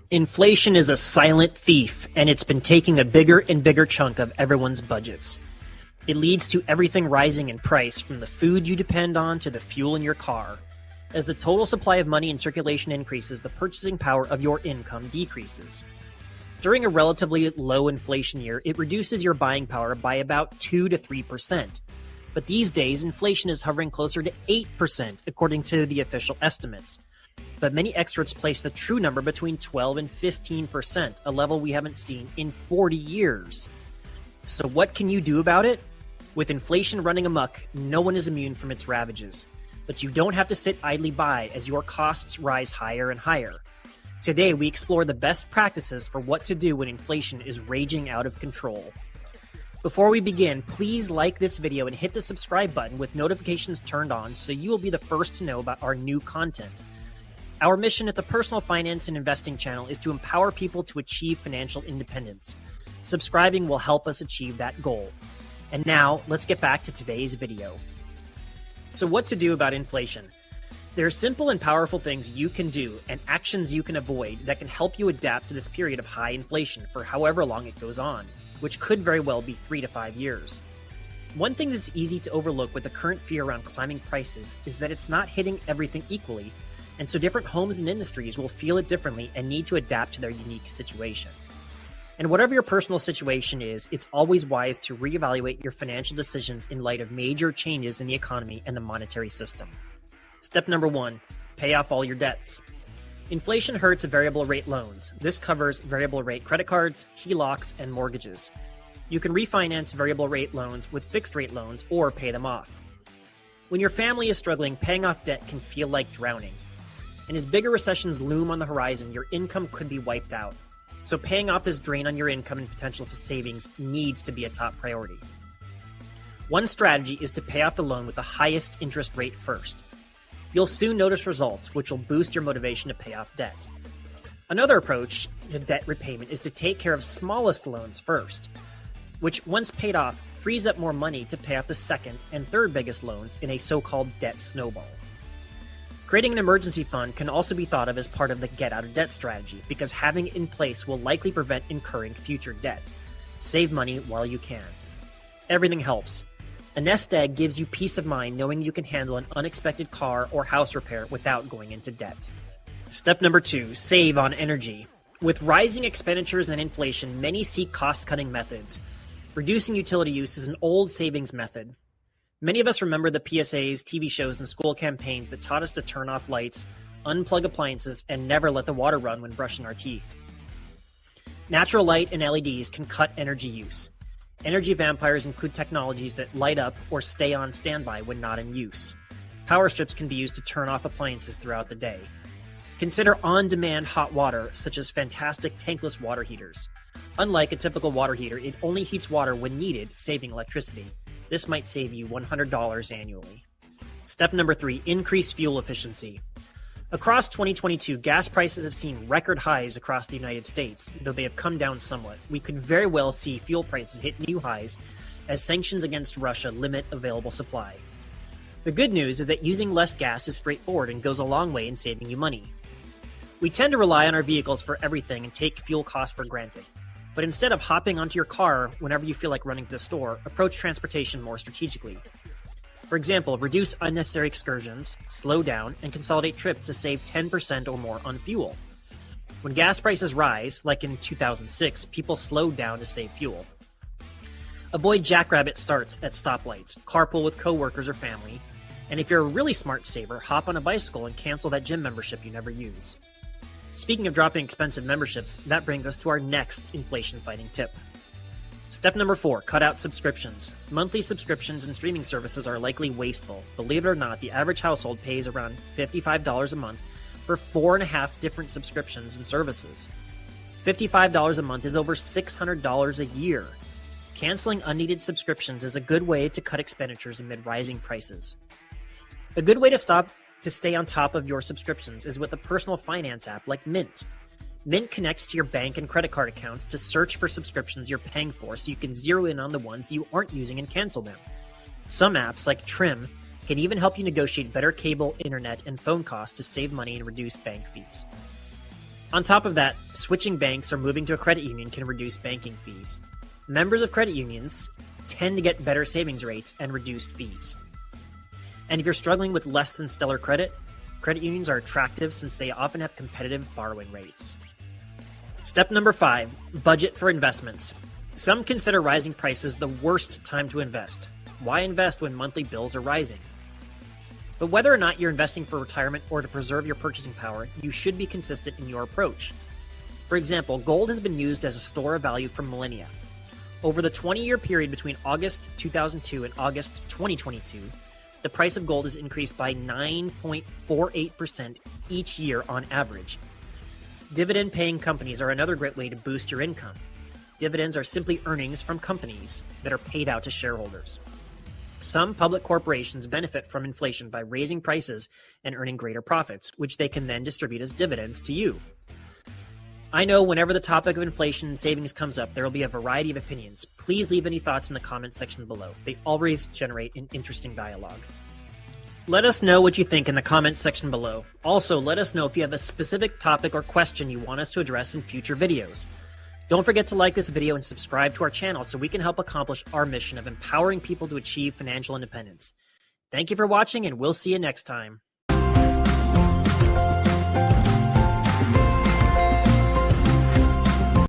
Inflation is a silent thief, and it's been taking a bigger and bigger chunk of everyone's budgets. It leads to everything rising in price, from the food you depend on to the fuel in your car. As the total supply of money in circulation increases, the purchasing power of your income decreases. During a relatively low inflation year, it reduces your buying power by about 2 to 3%. But these days, inflation is hovering closer to 8%, according to the official estimates. But many experts place the true number between 12 and 15%, a level we haven't seen in 40 years. So what can you do about it? With inflation running amok, no one is immune from its ravages. But you don't have to sit idly by as your costs rise higher and higher. Today, we explore the best practices for what to do when inflation is raging out of control. Before we begin, please like this video and hit the subscribe button with notifications turned on so you will be the first to know about our new content. Our mission at the Personal Finance and Investing channel is to empower people to achieve financial independence. Subscribing will help us achieve that goal. And now, let's get back to today's video. So what to do about inflation? There are simple and powerful things you can do and actions you can avoid that can help you adapt to this period of high inflation for however long it goes on, which could very well be 3 to 5 years. One thing that's easy to overlook with the current fear around climbing prices is that it's not hitting everything equally, and so different homes and industries will feel it differently and need to adapt to their unique situation. And whatever your personal situation is, it's always wise to reevaluate your financial decisions in light of major changes in the economy and the monetary system. Step number 1, pay off all your debts. Inflation hurts variable rate loans. This covers variable rate credit cards, HELOCs, and mortgages. You can refinance variable rate loans with fixed rate loans or pay them off. When your family is struggling, paying off debt can feel like drowning. And as bigger recessions loom on the horizon, your income could be wiped out. So paying off this drain on your income and potential for savings needs to be a top priority. One strategy is to pay off the loan with the highest interest rate first. You'll soon notice results, which will boost your motivation to pay off debt. Another approach to debt repayment is to take care of smallest loans first, which once paid off frees up more money to pay off the second and third biggest loans in a so-called debt snowball. Creating an emergency fund can also be thought of as part of the get-out-of-debt strategy, because having it in place will likely prevent incurring future debt. Save money while you can. Everything helps. A nest egg gives you peace of mind knowing you can handle an unexpected car or house repair without going into debt. Step number 2, save on energy. With rising expenditures and inflation, many seek cost-cutting methods. Reducing utility use is an old savings method. Many of us remember the PSAs, TV shows, and school campaigns that taught us to turn off lights, unplug appliances, and never let the water run when brushing our teeth. Natural light and LEDs can cut energy use. Energy vampires include technologies that light up or stay on standby when not in use. Power strips can be used to turn off appliances throughout the day. Consider on-demand hot water, such as fantastic tankless water heaters. Unlike a typical water heater, it only heats water when needed, saving electricity. This might save you $100 annually. Step number 3, increase fuel efficiency. Across 2022, gas prices have seen record highs across the United States, though they have come down somewhat. We could very well see fuel prices hit new highs as sanctions against Russia limit available supply. The good news is that using less gas is straightforward and goes a long way in saving you money. We tend to rely on our vehicles for everything and take fuel costs for granted. But instead of hopping onto your car whenever you feel like running to the store, approach transportation more strategically. For example, reduce unnecessary excursions, slow down, and consolidate trips to save 10% or more on fuel. When gas prices rise, like in 2006, people slowed down to save fuel. Avoid jackrabbit starts at stoplights, carpool with coworkers or family, and if you're a really smart saver, hop on a bicycle and cancel that gym membership you never use. Speaking of dropping expensive memberships, that brings us to our next inflation-fighting tip. Step number 4, cut out subscriptions. Monthly subscriptions and streaming services are likely wasteful. Believe it or not, the average household pays around $55 a month for 4.5 different subscriptions and services. $55 a month is over $600 a year. Canceling unneeded subscriptions is a good way to cut expenditures amid rising prices. A good way to stay on top of your subscriptions is with a personal finance app like Mint. Mint connects to your bank and credit card accounts to search for subscriptions you're paying for so you can zero in on the ones you aren't using and cancel them. Some apps, like Trim, can even help you negotiate better cable, internet, and phone costs to save money and reduce bank fees. On top of that, switching banks or moving to a credit union can reduce banking fees. Members of credit unions tend to get better savings rates and reduced fees. And if you're struggling with less than stellar credit, credit unions are attractive since they often have competitive borrowing rates. Step number 5, budget for investments. Some consider rising prices the worst time to invest. Why invest when monthly bills are rising? But whether or not you're investing for retirement or to preserve your purchasing power, you should be consistent in your approach. For example, gold has been used as a store of value for millennia. Over the 20-year period between August 2002 and August 2022, the price of gold has increased by 9.48% each year on average. Dividend-paying companies are another great way to boost your income. Dividends are simply earnings from companies that are paid out to shareholders. Some public corporations benefit from inflation by raising prices and earning greater profits, which they can then distribute as dividends to you. I know whenever the topic of inflation and savings comes up, there will be a variety of opinions. Please leave any thoughts in the comment section below. They always generate an interesting dialogue. Let us know what you think in the comment section below. Also, let us know if you have a specific topic or question you want us to address in future videos. Don't forget to like this video and subscribe to our channel so we can help accomplish our mission of empowering people to achieve financial independence. Thank you for watching, and we'll see you next time.